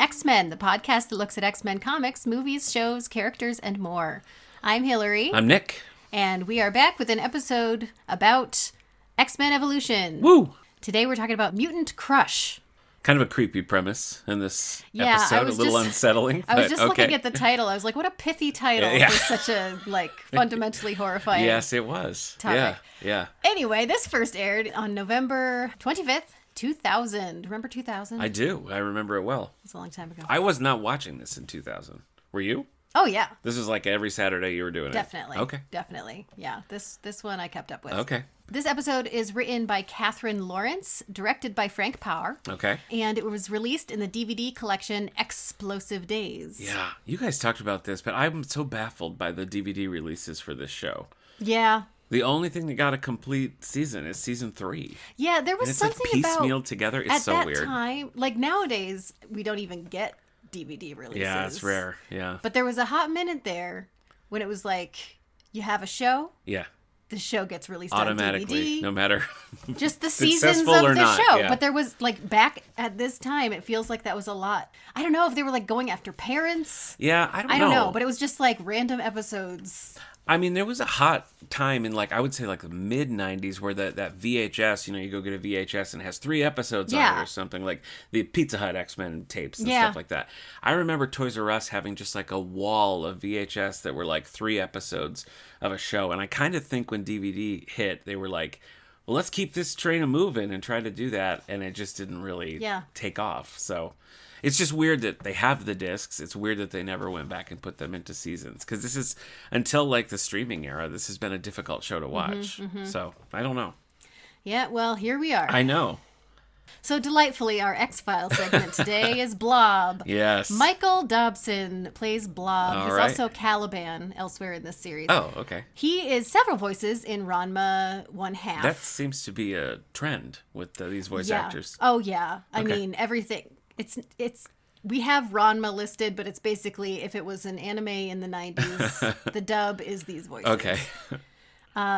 X-Men, the podcast that looks at X-Men comics, movies, shows, characters, and more. I'm Hillary. I'm Nick. And we are back with an episode about X-Men Evolution. Woo! Today we're talking about Mutant Crush. Kind of a creepy premise in this episode, a little unsettling. I was just looking at the title. I was like, what a pithy title for such a, fundamentally horrifying Yes, it was. topic. Yeah. Anyway, this first aired on November 25th, 2000. Remember 2000? I do. I remember it well. It was a long time ago. I was not watching this in 2000. Were you? Oh, yeah. This was like every Saturday you were doing Definitely. it? Okay. Definitely. Yeah, this one I kept up with. Okay. This episode is written by Catherine Lawrence, directed by Frank Power. Okay. And it was released in the DVD collection Explosive Days. Yeah. You guys talked about this, but I'm so baffled by the DVD releases for this show. Yeah. The only thing that got a complete season is season 3. Yeah, there was and it's something like piecemealed about... together. It's so weird. At that time, like nowadays, we don't even get DVD releases. Yeah, it's rare. Yeah. But there was a hot minute there when it was like, you have a show. Yeah. The show gets released automatically, on DVD. no matter just the seasons of or the not, show. yeah. But there was back at this time, it feels like that was a lot. I don't know if they were going after parents. Yeah, I don't know. But it was just random episodes. I mean, there was a hot time in I would say the mid 90s where that VHS, you go get a VHS and it has 3 episodes on it or something, like the Pizza Hut X-Men tapes and stuff like that. I remember Toys R Us having just a wall of VHS that were 3 episodes of a show. And I kind of think when DVD hit, they were like, well, let's keep this train a moving and try to do that. And it just didn't really take off. So it's just weird that they have the discs. It's weird that they never went back and put them into seasons. Because this is, until the streaming era, this has been a difficult show to watch. So, I don't know. Yeah, well, here we are. I know. So delightfully, our X-Files segment today is Blob. Yes. Michael Dobson plays Blob. All He's right. also Caliban elsewhere in this series. Oh, okay. He is several voices in Ranma 1/2. That seems to be a trend with these voice actors. Oh, yeah. I mean, everything. It's we have Ranma listed, but it's basically if it was an anime in the 90s, the dub is these voices. Okay.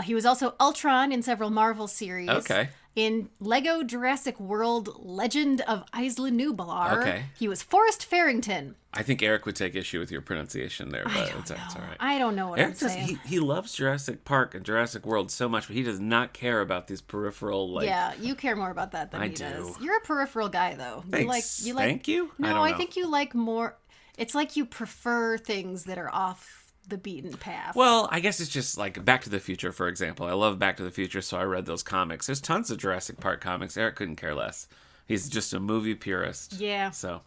He was also Ultron in several Marvel series. Okay. In Lego Jurassic World Legend of Isla Nublar, Okay. he was Forrest Farrington. I think Eric would take issue with your pronunciation there, but it's all right. I don't know what Eric I'm says saying. he loves Jurassic Park and Jurassic World so much, but he does not care about these peripheral Yeah, you care more about that than I he do. does. You're a peripheral guy, though. Thanks. You like. Thank you? No, I don't know. think you like more. It's like you prefer things that are off the beaten path. Well, I guess it's just Back to the Future, for example. I love Back to the Future, so I read those comics. There's tons of Jurassic Park comics. Eric couldn't care less. He's just a movie purist. Yeah. So,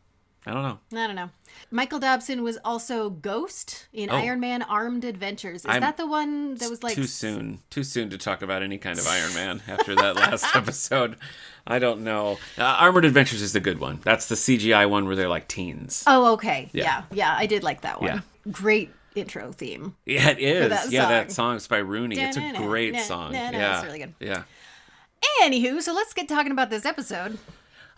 I don't know. I don't know. Michael Dobson was also Ghost in Iron Man Armed Adventures. Is that the one that was Too soon to talk about any kind of Iron Man after that last episode. I don't know. Armored Adventures is the good one. That's the CGI one where they're teens. Oh, okay. Yeah. Yeah, I did like that one. Yeah. Great intro theme. Yeah, it is. That song is by Rooney. It's a great song. Yeah, it's really good. Yeah. Anywho, so let's get talking about this episode.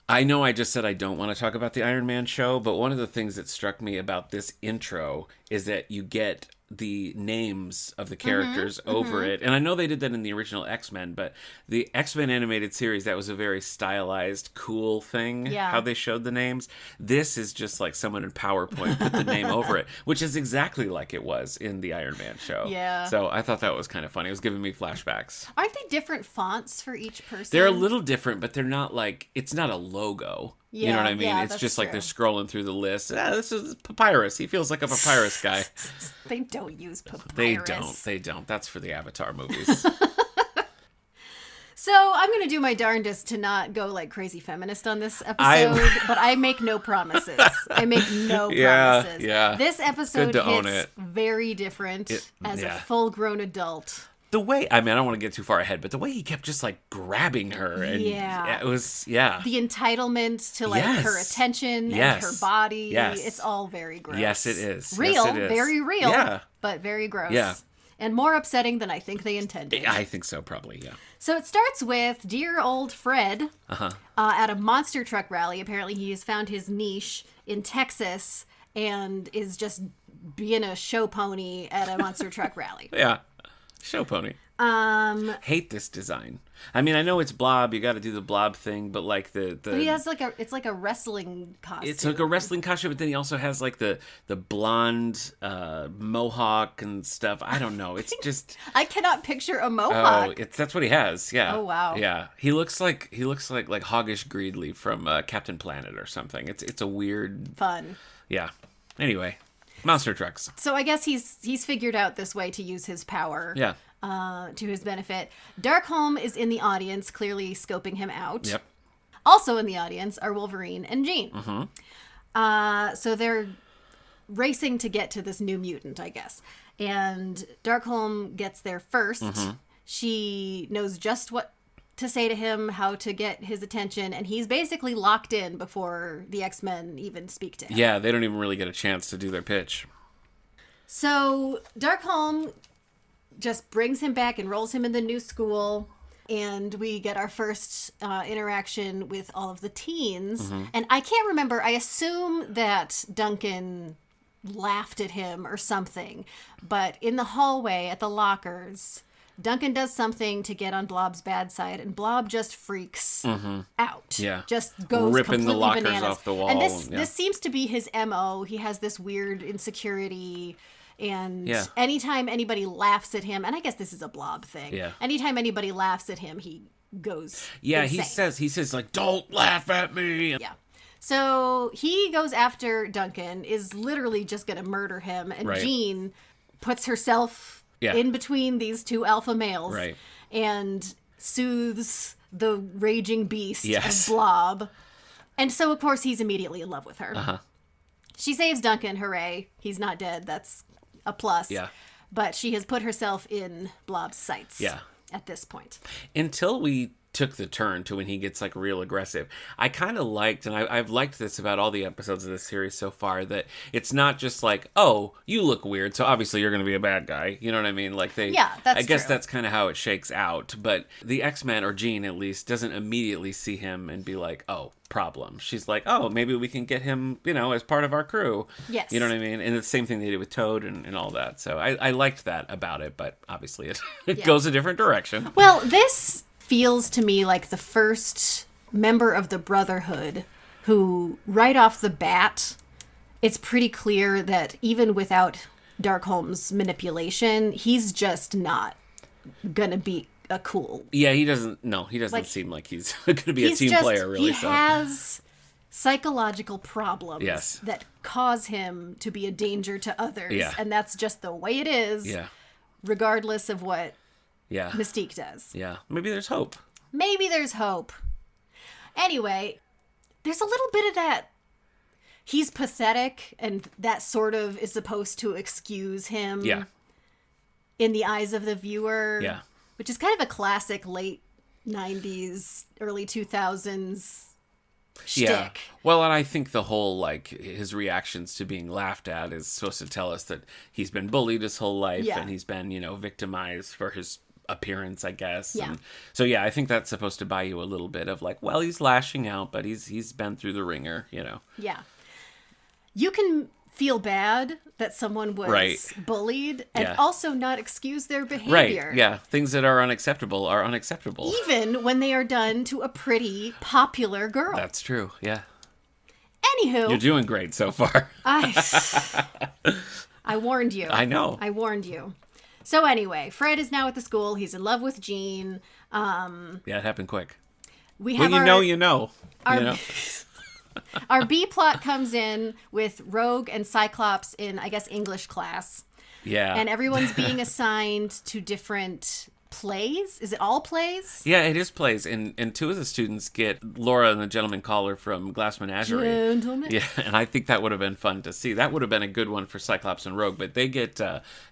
I know I just said I don't want to talk about the Iron Man show, but one of the things that struck me about this intro is that you get the names of the characters over it. And I know they did that in the original X-Men, but the X-Men animated series, that was a very stylized, cool thing, how they showed the names. This is just someone in PowerPoint put the name over it, which is exactly like it was in the Iron Man show. Yeah. So I thought that was kind of funny. It was giving me flashbacks. Aren't they different fonts for each person? They're a little different, but they're not it's not a logo. You know what I mean? Yeah, it's that's just true. they're scrolling through the list. This is Papyrus. He feels like a Papyrus guy. They don't use papyrus. They don't. That's for the Avatar movies. So I'm going to do my darndest to not go crazy feminist on this episode, but I make no promises. I make no promises. Yeah. This episode Good to own hits it. very different as a full-grown adult. The way, I don't want to get too far ahead, but the way he kept just grabbing her. And it was, The entitlement to her attention and her body. Yes. It's all very gross. Yes, it is. Real, Yes, it is. very real, Yeah. but very gross. Yeah. And more upsetting than I think they intended. I think so, probably, yeah. So it starts with dear old Fred at a monster truck rally. Apparently he has found his niche in Texas and is just being a show pony at a monster truck rally. Yeah. Show pony. Hate this design. I mean, I know it's Blob. You got to do the Blob thing, but like But he has it's like a wrestling costume. It's like a wrestling costume, but then he also has like the blonde mohawk and stuff. I don't know. It's just I cannot picture a mohawk. Oh, that's what he has. Yeah. Oh wow. Yeah. He looks like Hoggish Greedley from Captain Planet or something. It's a weird fun. Yeah. Anyway, monster trucks. So I guess he's figured out this way to use his power. Yeah. To his benefit. Darkholm is in the audience, clearly scoping him out. Yep. Also in the audience are Wolverine and Jean. Mm-hmm. So they're racing to get to this new mutant, I guess. And Darkholm gets there first. Mm-hmm. She knows just what to say to him, how to get his attention, and he's basically locked in before the X-Men even speak to him. Yeah, they don't even really get a chance to do their pitch. So Darkholm just brings him back, enrolls him in the new school, and we get our first interaction with all of the teens. Mm-hmm. And I can't remember, I assume that Duncan laughed at him or something, but in the hallway at the lockers, Duncan does something to get on Blob's bad side, and Blob just freaks out. Yeah. Just goes ripping the lockers bananas. Off the wall. And this seems to be his MO. He has this weird insecurity. And anytime anybody laughs at him, and I guess this is a Blob thing. Yeah. Anytime anybody laughs at him, he goes insane. he says like, don't laugh at me. Yeah. So he goes after Duncan, is literally just going to murder him. And Jean puts herself in between these two alpha males and soothes the raging beast of Blob. And so, of course, he's immediately in love with her. Uh-huh. She saves Duncan. Hooray. He's not dead. That's a plus. Yeah. But she has put herself in Blob's sights at this point. Until we took the turn to when he gets like real aggressive. I kind of liked, and I've liked this about all the episodes of this series so far, that it's not just like, oh, you look weird, so obviously you're going to be a bad guy. You know what I mean? Like I guess that's kind of how it shakes out. But the X-Men, or Jean at least, doesn't immediately see him and be like, oh, problem. She's like, oh, maybe we can get him, as part of our crew. Yes. You know what I mean? And the same thing they did with Toad and all that. So I liked that about it, but obviously it goes a different direction. Well, this feels to me like the first member of the Brotherhood who, right off the bat, it's pretty clear that even without Darkholm's manipulation, he's just not gonna be a cool. Yeah, he doesn't seem like he's gonna be a team player, really. He has psychological problems that cause him to be a danger to others, and that's just the way it is, regardless of what Mystique does. Yeah. Maybe there's hope. Anyway, there's a little bit of that. He's pathetic, and that sort of is supposed to excuse him in the eyes of the viewer. Yeah. Which is kind of a classic late 90s, early 2000s shtick. Yeah. Well, and I think the whole, his reactions to being laughed at is supposed to tell us that he's been bullied his whole life and he's been, victimized for his appearance, I guess. Yeah. And so, I think that's supposed to buy you a little bit of he's lashing out, but he's been through the ringer, Yeah. You can feel bad that someone was bullied and also not excuse their behavior. Right, yeah. Things that are unacceptable are unacceptable. Even when they are done to a pretty popular girl. That's true, yeah. Anywho. You're doing great so far. I warned you. I know. I warned you. So anyway, Fred is now at the school. He's in love with Jean. It happened quick. We have you know. Our B plot comes in with Rogue and Cyclops in, I guess, English class. Yeah. And everyone's being assigned to different plays. Is it all plays? Yeah, it is plays. And two of the students get Laura and the Gentleman Caller from Glass Menagerie. Gentleman. Yeah, and I think that would have been fun to see. That would have been a good one for Cyclops and Rogue, but they get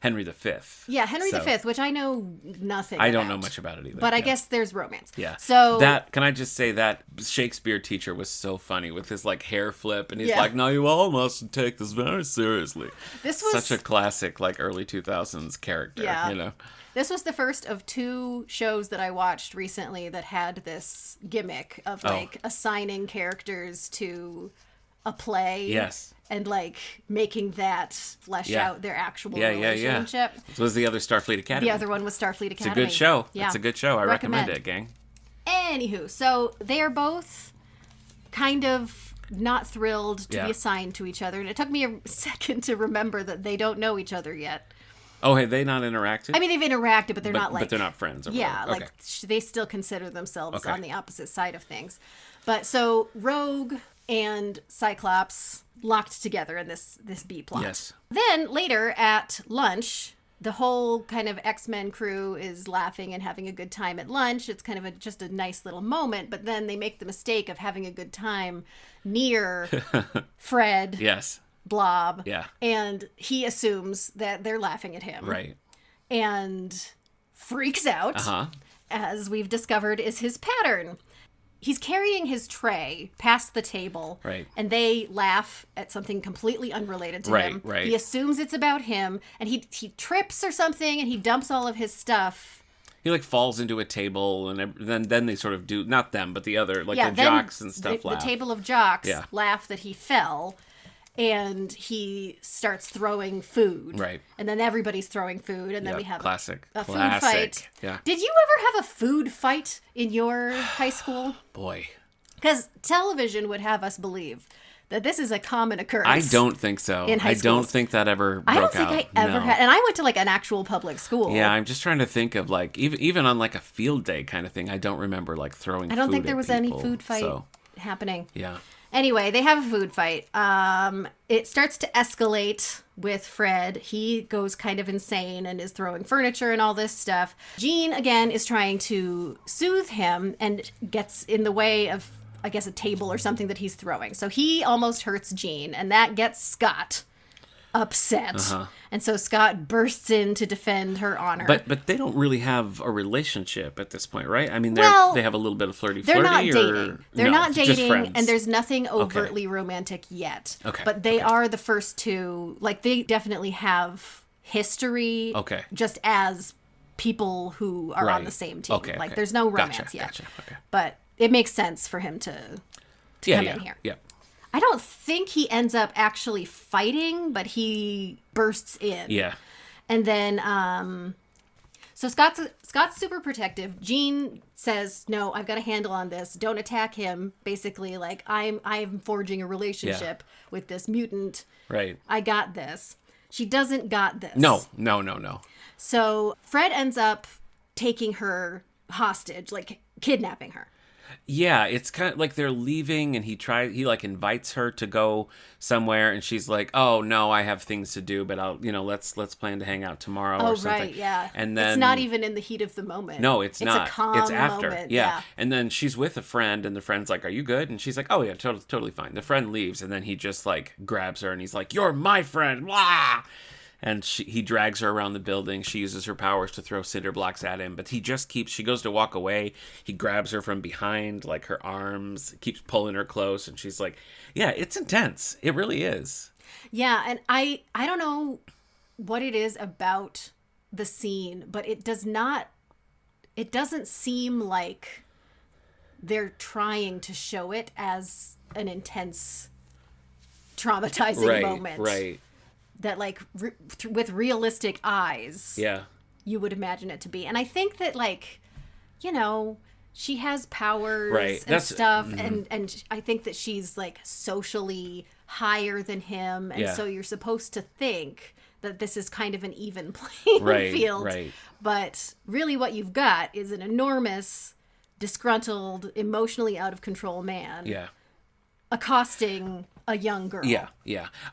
Henry V. Yeah, Henry V, which I know nothing I don't know much about it either. But I guess there's romance. Yeah. So can I just say that Shakespeare teacher was so funny with his hair flip, and he's like, no, you all must take this very seriously. This was such a classic early 2000s character, This was the first of two shows that I watched recently that had this gimmick of assigning characters to a play. Yes. And like making that flesh out their actual relationship. This was the other Starfleet Academy. The other one was Starfleet Academy. It's a good show. Yeah. It's a good show. I recommend it, gang. Anywho, so they are both kind of not thrilled to be assigned to each other. And it took me a second to remember that they don't know each other yet. Oh, have they not interacted? I mean, they've interacted, but they're not like... But they're not friends. Or like they still consider themselves on the opposite side of things. But so Rogue and Cyclops locked together in this B plot. Yes. Then later at lunch, the whole kind of X-Men crew is laughing and having a good time at lunch. It's kind of just a nice little moment, but then they make the mistake of having a good time near Fred. Yes. Blob. Yeah. And he assumes that they're laughing at him. Right. And freaks out, as we've discovered is his pattern. He's carrying his tray past the table, right? And they laugh at something completely unrelated to him. Right. He assumes it's about him, and he trips or something, and he dumps all of his stuff. He like falls into a table, and then they sort of do, not them, but the other, like the jocks and stuff laugh. The table of jocks laugh that he fell, and he starts throwing food. Right. And then everybody's throwing food, and then we have a food fight. Yeah. Did you ever have a food fight in your high school? Boy. Because television would have us believe that this is a common occurrence. I don't think so. In high I don't schools. think that ever broke out. I don't think I ever had. And I went to like an actual public school. Yeah, I'm just trying to think of like, even on like a field day kind of thing, I don't remember like throwing food. I don't think there was people, any food fight happening. Yeah. Anyway, they have a food fight. It starts to escalate with Fred. He goes kind of insane and is throwing furniture and all this stuff. Jean, again, is trying to soothe him and gets in the way of, I guess, a table or something that he's throwing. So he almost hurts Jean, and that gets Scott upset. And so Scott bursts in to defend her honor. But they don't really have a relationship at this point, right? I mean, they have a little bit of flirty. They're not dating. They're not dating, and there's nothing overtly Okay. romantic yet. Okay. But they are the first two. Like, they definitely have history. Okay. Just as people who are on the same team. Okay. Like, there's no romance yet. Gotcha. Okay. But it makes sense for him to come in here. Yeah. I don't think he ends up actually fighting, but he bursts in. Yeah. And then, so Scott's super protective. Jean says, "No, I've got a handle on this. Don't attack him." Basically, like, I'm forging a relationship with this mutant. Right. I got this. She doesn't got this. No. So Fred ends up taking her hostage, like kidnapping her. Yeah, it's kind of like they're leaving, and he like invites her to go somewhere, and she's like, "Oh no, I have things to do, but let's plan to hang out tomorrow or something." Oh right, yeah. And then it's not even in the heat of the moment. No, it's not. It's a calm it's after. moment. Yeah. And then she's with a friend, and the friend's like, "Are you good?" And she's like, "Oh yeah, totally fine." The friend leaves, and then he just like grabs her, and he's like, "You're my friend!" Blah! And he drags her around the building. She uses her powers to throw cinder blocks at him, but he just keeps. She goes to walk away. He grabs her from behind, like her arms, keeps pulling her close, and she's like, "Yeah, it's intense. It really is." Yeah, and I don't know what it is about the scene, but it doesn't seem like they're trying to show it as an intense, traumatizing moment. Right. That, like, with realistic eyes, you would imagine it to be. And I think that, like, she has powers and stuff, and I think that she's, like, socially higher than him, and so you're supposed to think that this is kind of an even playing field. Right. But really what you've got is an enormous, disgruntled, emotionally out of control man accosting a young girl. Yeah.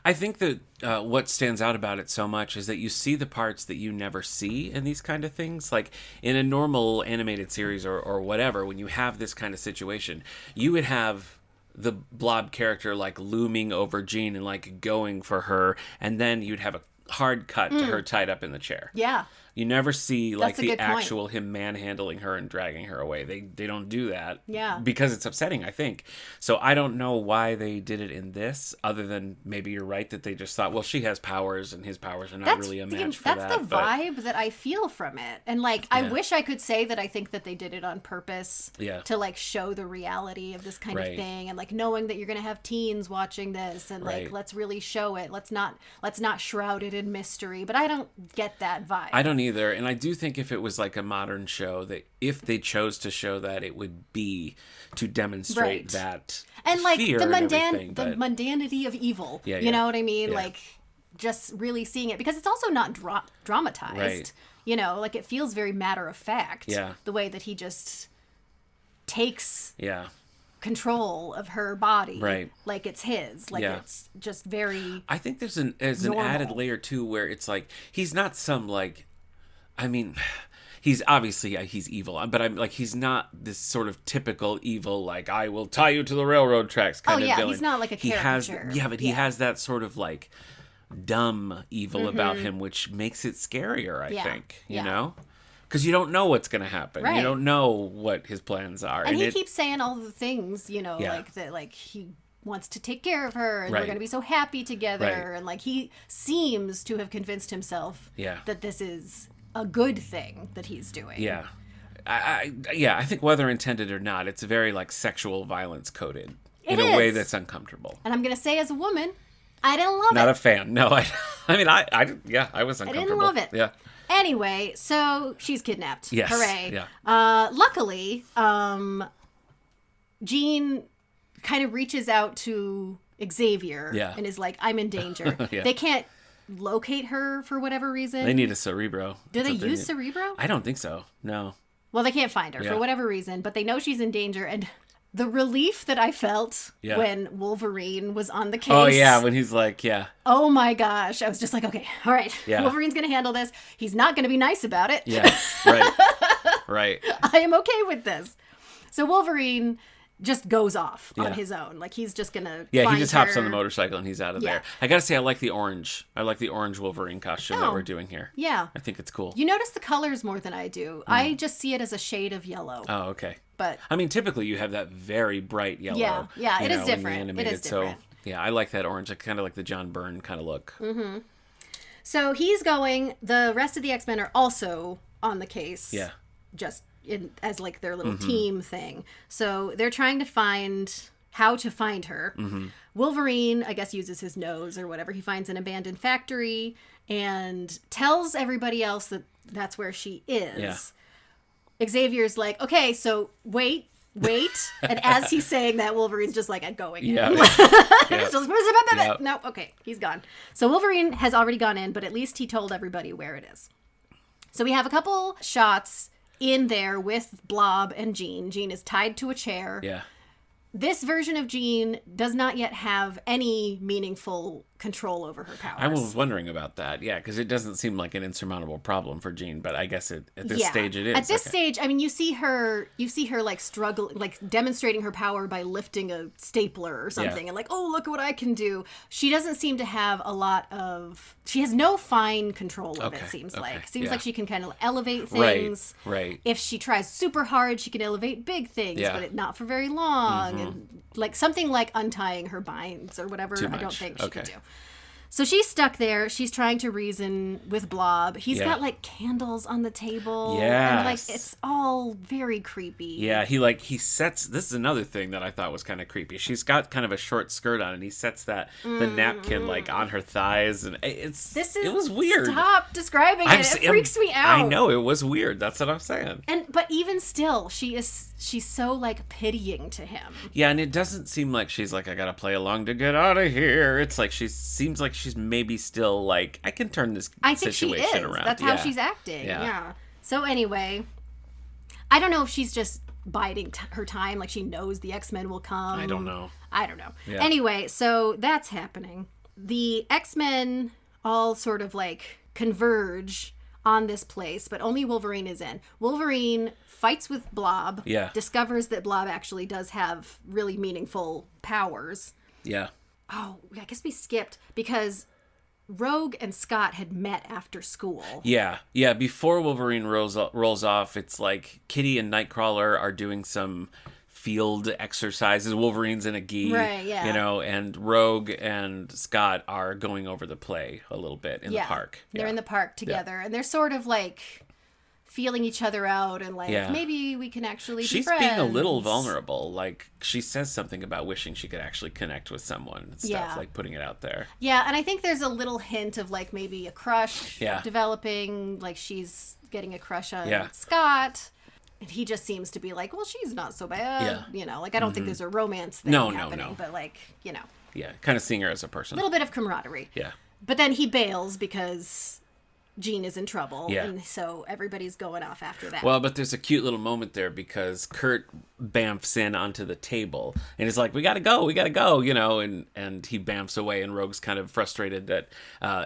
I think that what stands out about it so much is that you see the parts that you never see in these kind of things. Like in a normal animated series or whatever, when you have this kind of situation, you would have the Blob character like looming over Jean and like going for her, and then you'd have a hard cut to her tied up in the chair. Yeah. You never see like That's a the good point. actual him manhandling her and dragging her away. They don't do that. Yeah. Because it's upsetting, I think. So I don't know why they did it in this, other than maybe you're right that they just thought, well, she has powers and his powers are not really a match for that. That's the vibe that I feel from it. And like, I wish I could say that I think that they did it on purpose to like show the reality of this kind of thing, and like knowing that you're going to have teens watching this, and like, let's really show it. Let's not shroud it in mystery. But I don't get that vibe. I don't either. And I do think if it was like a modern show, that if they chose to show that, it would be to demonstrate that and like fear the mundanity of evil. You know what I mean? Like just really seeing it, because it's also not dramatized. Right. You know, like it feels very matter of fact. Yeah. The way that he just takes control of her body, like it's his, like it's just very. I think there's an added layer too, where it's like he's not some like, I mean, he's obviously he's evil, but I'm like, he's not this sort of typical evil, like I will tie you to the railroad tracks kind of villain. He's not like a caricature. He has that sort of like dumb evil about him, which makes it scarier, I think, you know? Because you don't know what's going to happen. You don't know what his plans are. And he keeps saying all the things, you know, like that, like he wants to take care of her, and we're going to be so happy together. And like he seems to have convinced himself that this is a good thing that he's doing. Yeah. I think whether intended or not, it's very like sexual violence coded in a way that's uncomfortable. And I'm going to say, as a woman, I didn't love it. Not a fan. No, I was uncomfortable. I didn't love it. Yeah. Anyway, so she's kidnapped. Yes. Hooray. Yeah. Luckily, Jean kind of reaches out to Xavier and is like, I'm in danger. They can't locate her for whatever reason. They need a Cerebro. Do they use Cerebro? I don't think so. No. Well, they can't find her for whatever reason, but they know she's in danger, and the relief that I felt when Wolverine was on the case. Oh, yeah, when he's like, oh my gosh. I was just like, okay, all right. Wolverine's going to handle this. He's not going to be nice about it. Yeah, right. Right. I am okay with this. So Wolverine just goes off on his own. Like, he's just going to he just hops on the motorcycle and he's out of there. I got to say, I like the orange. I like the orange Wolverine costume that we're doing here. Yeah. I think it's cool. You notice the colors more than I do. I just see it as a shade of yellow. Oh, okay. But I mean, typically you have that very bright yellow. Yeah, it is different. It is different. So, yeah, I like that orange. I kind of like the John Byrne kind of look. Mm-hmm. So he's going. The rest of the X-Men are also on the case. Yeah. Just as like their little team thing. So they're trying to find how to find her. Wolverine, I guess, uses his nose or whatever. He finds an abandoned factory and tells everybody else that that's where she is. Yeah. Xavier's like, okay, so wait. And as he's saying that, Wolverine's just like going in. No, okay, he's gone. So Wolverine has already gone in, but at least he told everybody where it is. So we have a couple shots in there with Blob and Jean. Jean is tied to a chair. Yeah. This version of Jean does not yet have any meaningful control over her powers. I was wondering about that, because it doesn't seem like an insurmountable problem for Jean, but I guess at this stage it is. At this stage, I mean, you see her like struggle, like demonstrating her power by lifting a stapler or something, and like, oh, look what I can do. She doesn't seem to have a lot of. She has no fine control of it. Seems like she can kind of elevate things. Right. If she tries super hard, she can elevate big things, but not for very long. And like something like untying her binds or whatever. I don't think she could do. So she's stuck there. She's trying to reason with Blob. He's got like candles on the table. Yeah. And like it's all very creepy. Yeah, he sets, this is another thing that I thought was kind of creepy. She's got kind of a short skirt on and he sets the napkin like on her thighs, and it was weird. Stop describing it. It freaks me out. I know, it was weird. That's what I'm saying. But even still, she's so like pitying to him. Yeah, and it doesn't seem like she's like, I gotta play along to get out of here. It's like she seems like she's maybe still like, I can turn this situation around. That's how she's acting. Yeah. So anyway, I don't know if she's just biding her time, like she knows the X-Men will come. I don't know. Yeah. Anyway, so that's happening. The X-Men all sort of like converge on this place, but only Wolverine is in. Wolverine fights with Blob. Yeah. Discovers that Blob actually does have really meaningful powers. Yeah. Oh, I guess we skipped because Rogue and Scott had met after school. Yeah. Before Wolverine rolls off, it's like Kitty and Nightcrawler are doing some field exercises. Wolverine's in a gi, right? Yeah. And Rogue and Scott are going over the play a little bit in the park. They're in the park together, and they're sort of like feeling each other out, and like maybe we can actually be friends. She's being a little vulnerable. Like she says something about wishing she could actually connect with someone and stuff, like putting it out there. Yeah, and I think there's a little hint of like maybe a crush developing. Like she's getting a crush on Scott. And he just seems to be like, well, she's not so bad. Yeah. Like I don't think there's a romance thing happening, but like, Yeah, kind of seeing her as a person. A little bit of camaraderie. Yeah. But then he bails because Jean is in trouble, and so everybody's going off after that. Well, but there's a cute little moment there because Kurt bamfs in onto the table, and he's like, we gotta go, and he bamfs away, and Rogue's kind of frustrated that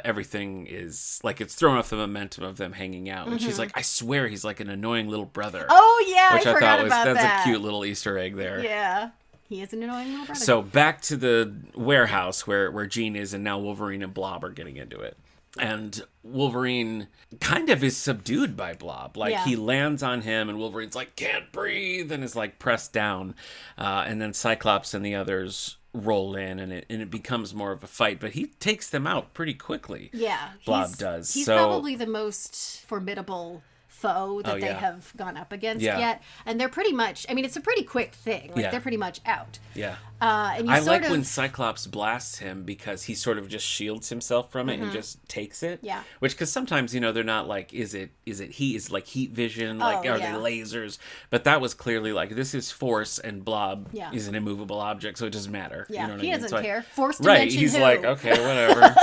everything is, like, it's thrown off the momentum of them hanging out, and she's like, I swear he's like an annoying little brother. Oh, yeah, which I forgot about that. That's a cute little Easter egg there. Yeah. He is an annoying little brother. So back to the warehouse where Jean is, and now Wolverine and Blob are getting into it. And Wolverine kind of is subdued by Blob. Like, he lands on him, and Wolverine's like, can't breathe, and is, like, pressed down. And then Cyclops and the others roll in, and it becomes more of a fight. But he takes them out pretty quickly. Yeah. Blob does. He's probably the most formidable foe that they have gone up against yet. And they're pretty much, I mean, it's a pretty quick thing. Like, they're pretty much out. Yeah. And I like when Cyclops blasts him because he sort of just shields himself from it and just takes it. Yeah. Which, because sometimes, they're not like, is it heat? Is it like heat vision? Like, are they lasers? But that was clearly like, this is force, and Blob is an immovable object, so it doesn't matter. Yeah, you know what he I mean? doesn't care. Force dimension. Right, he's like, okay, whatever.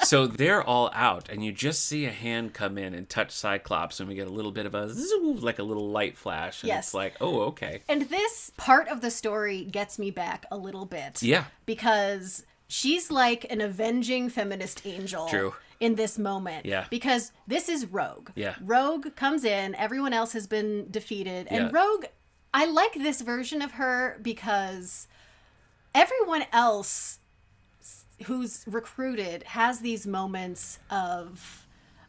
So they're all out, and you just see a hand come in and touch Cyclops, and we get a little bit of a zoo, like a little light flash, and it's like, oh, okay. And this part of the story gets me back a little bit. Yeah. Because she's like an avenging feminist angel. True. In this moment. Yeah. Because this is Rogue. Yeah. Rogue comes in, everyone else has been defeated, and Rogue, I like this version of her because everyone else who's recruited has these moments of,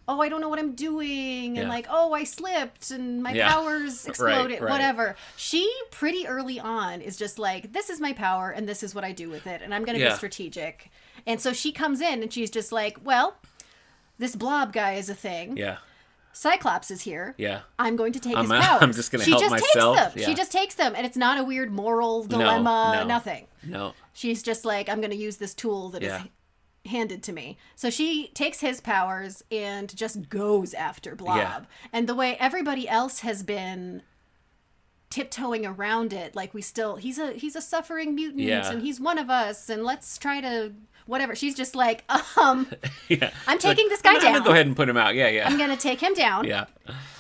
oh, I don't know what I'm doing, and like, oh, I slipped and my powers exploded, whatever. She pretty early on is just like, this is my power and this is what I do with it, and I'm going to be strategic. And so she comes in and she's just like, well, this Blob guy is a thing. Yeah. Cyclops is here. Yeah. I'm going to take his powers. I'm just going to help myself. Takes them. Yeah. She just takes them, and it's not a weird moral dilemma, nothing. No. She's just like, I'm going to use this tool that is handed to me. So she takes his powers and just goes after Blob. Yeah. And the way everybody else has been tiptoeing around it, like he's a suffering mutant and he's one of us, and let's try to whatever. She's just like, I'm taking this guy down. I'm going to go ahead and put him out. Yeah. I'm going to take him down. Yeah.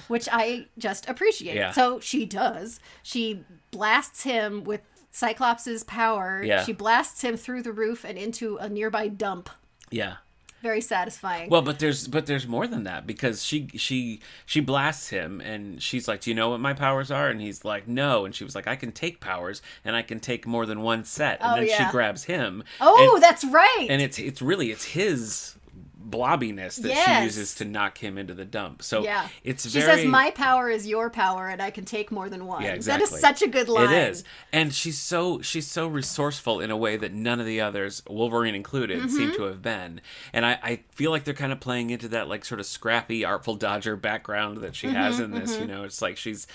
Which I just appreciate. Yeah. So she does. She blasts him with Cyclops' power. Yeah. She blasts him through the roof and into a nearby dump. Yeah. Very satisfying. Well, but there's more than that, because she blasts him, and she's like, do you know what my powers are? And he's like, no. And she was like, I can take powers, and I can take more than one set. And then she grabs him. Oh, that's right. And it's his blobbiness that she uses to knock him into the dump. So it's she says, my power is your power, and I can take more than one. Yeah, exactly. That is such a good line. It is. And she's so resourceful in a way that none of the others, Wolverine included, seem to have been. And I feel like they're kind of playing into that, like, sort of scrappy, artful dodger background that she has in this. It's like she's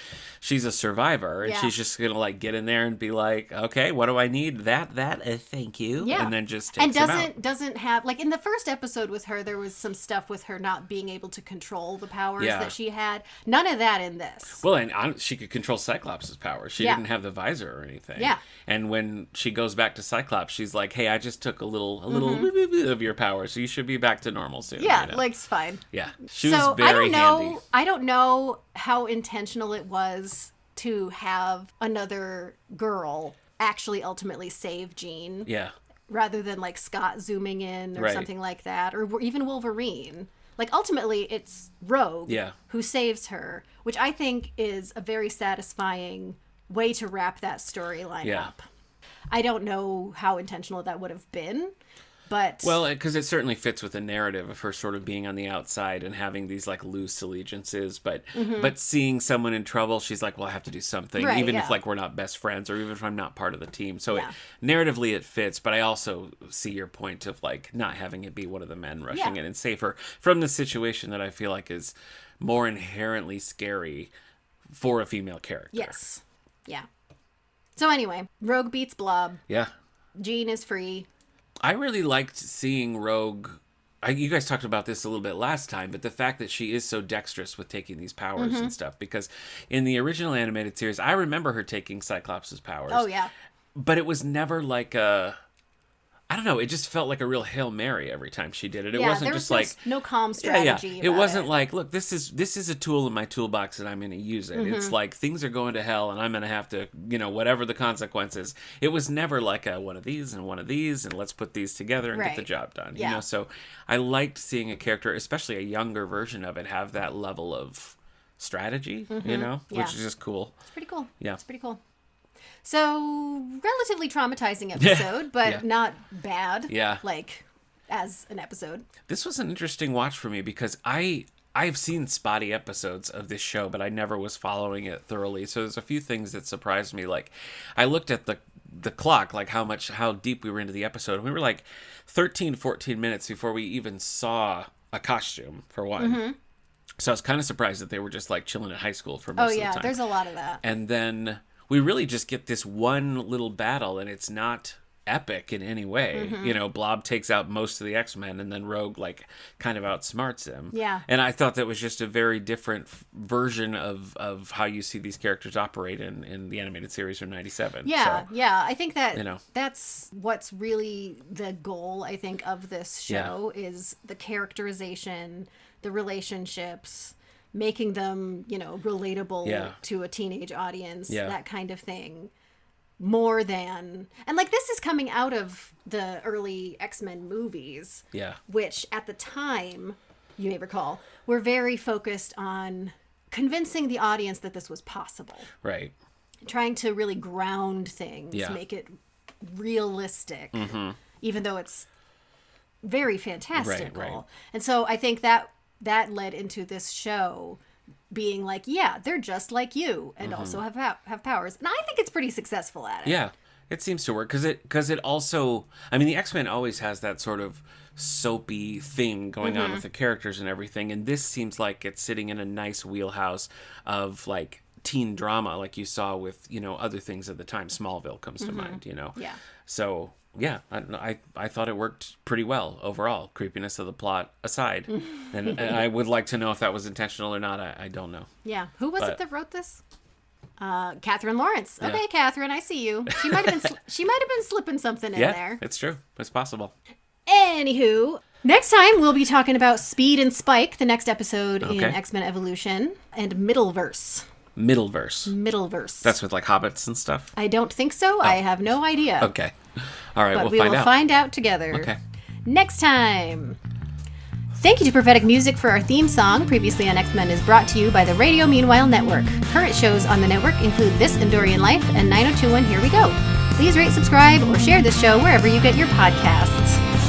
a survivor, and she's just gonna, like, get in there and be like, okay, what do I need? That thank you. Yeah. And then just takes him out. Doesn't have, like, in the first episode with her, there was some stuff with her not being able to control the powers that she had. None of that in this. Well, and she could control Cyclops' powers. She didn't have the visor or anything. Yeah. And when she goes back to Cyclops, she's like, hey, I just took a little of your power, so you should be back to normal soon. Yeah, like, it's fine. Yeah. She was very handy. I don't know how intentional it was to have another girl actually ultimately save Jean. Yeah. Rather than, like, Scott zooming in or something like that, or even Wolverine. Like, ultimately, it's Rogue who saves her, which I think is a very satisfying way to wrap that storyline up. I don't know how intentional that would have been, But well, because it certainly fits with the narrative of her sort of being on the outside and having these like loose allegiances, but seeing someone in trouble, she's like, well, I have to do something, Right, even yeah. if like we're not best friends or even if I'm not part of the team. So narratively it fits, but I also see your point of like not having it be one of the men rushing in and save her from the situation that I feel like is more inherently scary for a female character. Yes. Yeah. So anyway, Rogue beats Blob. Yeah. Jean is free. I really liked seeing Rogue. You guys talked about this a little bit last time, but the fact that she is so dexterous with taking these powers and stuff, because in the original animated series, I remember her taking Cyclops' powers. Oh, yeah. But it was never like I don't know, it just felt like a real Hail Mary every time she did it. It wasn't there just was like... no calm strategy. It wasn't like, look, this is a tool in my toolbox and I'm going to use it. It's like, things are going to hell and I'm going to have to, whatever the consequences. It was never like one of these and one of these and let's put these together and get the job done. Yeah. So I liked seeing a character, especially a younger version of it, have that level of strategy, which is just cool. It's pretty cool. Yeah. It's pretty cool. So, relatively traumatizing episode, but not bad. Yeah. Like, as an episode. This was an interesting watch for me because I've seen spotty episodes of this show, but I never was following it thoroughly. So there's a few things that surprised me. Like, I looked at the clock, like how deep we were into the episode. And we were like 13, 14 minutes before we even saw a costume, for one. So I was kind of surprised that they were just like chilling at high school for most of the time. There's a lot of that. And then we really just get this one little battle, and it's not epic in any way. Blob takes out most of the X-Men, and then Rogue like kind of outsmarts him. Yeah. And I thought that was just a very different version of how you see these characters operate in the animated series from '97. Yeah, so, yeah. I think that that's what's really the goal, I think, of this show is the characterization, the relationships, making them, relatable to a teenage audience, that kind of thing. More than... And, like, this is coming out of the early X-Men movies. Yeah. Which, at the time, you may recall, were very focused on convincing the audience that this was possible. Right. Trying to really ground things, make it realistic, even though it's very fantastical. Right. And so I think that led into this show being like, they're just like you and also have powers. And I think it's pretty successful at it. Yeah, it seems to work because it also, I mean, the X-Men always has that sort of soapy thing going on with the characters and everything. And this seems like it's sitting in a nice wheelhouse of like teen drama, like you saw with, other things at the time. Smallville comes to mind, Yeah. So... yeah, I thought it worked pretty well overall, creepiness of the plot aside. And I would like to know if that was intentional or not. I don't know. Yeah. Who was it that wrote this? Catherine Lawrence. Okay, Catherine, I see you. She might have been slipping something in there. It's true. It's possible. Anywho, next time we'll be talking about Speed and Spike, the next episode in X-Men Evolution, and Middleverse. Middleverse. That's with like hobbits and stuff? I don't think so. I have no idea. Okay. All right, but we'll find out. find out together. Okay. Next time. Thank you to Prophetic Music for our theme song. Previously on X-Men is brought to you by the Radio Meanwhile Network. Current shows on the network include This Endorian Life and 9021 Here We Go. Please rate, subscribe, or share this show wherever you get your podcasts.